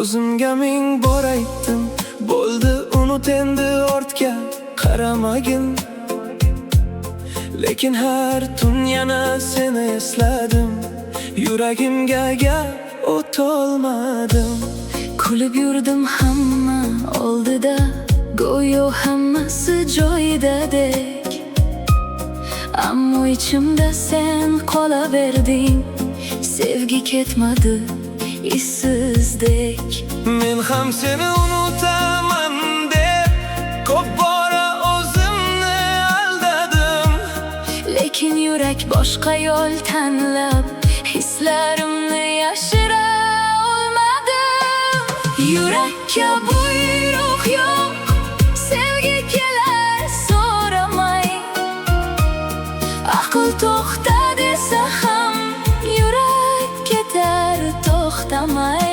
O'zimga ming bor aytdim, bo'ldi unut endi ortga qaramagin. Lekin har tun yana seni esladim, yuragimga gap o'tolmadim. Kulib yurdim hamma oldida, go'yo hammasi joyidadek. Ammo ichimda sen qolaverding, sevgi ketmadi izsizdek. Men ham seni unutaman deb ko'p bora o'zimni aldadim. Lekin yurak boshqa yo'l tanlab, hislarimni yashira olmadim. Yurakka buyruq yo'q, sevgi kelar so'ramay. Aql to'xta desa ham, yurak ketar to'xtamay.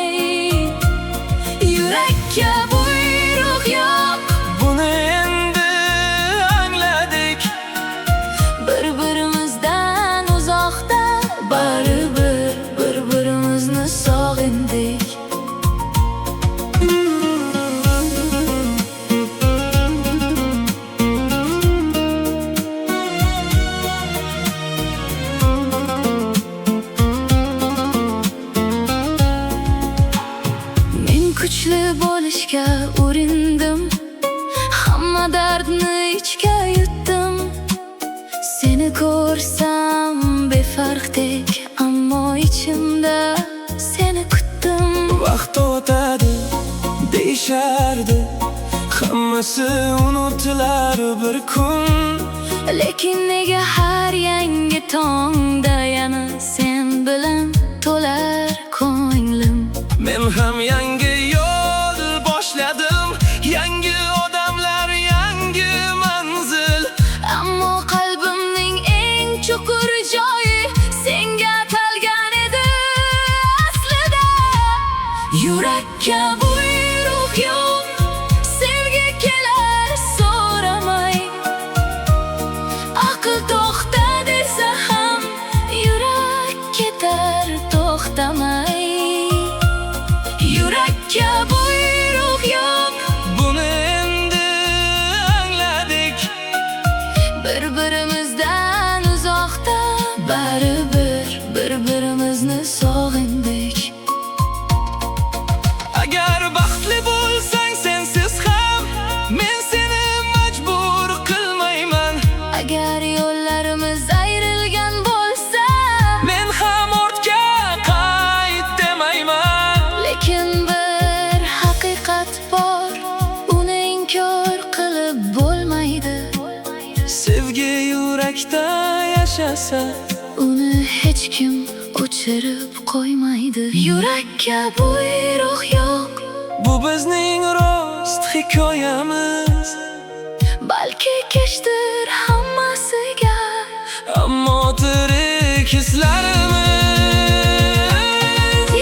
Yurakka buyruq yo'q, buni endi angladik. Bir-birimizdan uzoqda, baribir bir-birimizni sog'indik. Kuchli bo'lishga urindim, hamma dardni ichga yutdim. Seni ko'rsam befarqdek, ammo ichimda seni kutdim. Vaqt o'tadi deyishardi, hammasi unutilar bir kun. Lekin nega har yangi tongda yana sen bilan to'lar ko'nglim. Men ham yangi yo'l boshladim, yangi odamlar, yangi manzil. Ammo qalbimning eng chuqur joyi senga atalgan edi aslida. Yurakka buyruq yo'q, sevgi kelar so'ramay. Aql to'xta desa ham, yurak ketar to'xtamay. Yurakka buyruq yo'q, Buni endi angladik. bir-birimizdan uzoqda, baribir bir-birimizni sog'indik. Agar baxtli bo'lsang sensiz ham, men seni majbur qilmayman. Agar yo'llarimiz ayrilgan bo'lsa, Men ham ortga qayt demayman. lekin bir haqiqat bor, uni inkor qilib bo'lmaydi. Sevgi yurakda yashasa, Uni hech kim o'chirib qo'ymaydi. Yurakka buyruq yo'q, bu bizning rost hikoyamiz. balki kechdir hammasiga. Ammo tirik hislarimiz.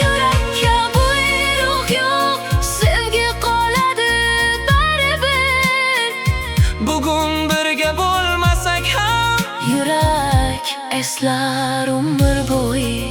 Yurakka buyruq yo'q, sevgi qoladi baribir. Bugun birga bo'lmasak ham, Yurak eslar umr bo'yi.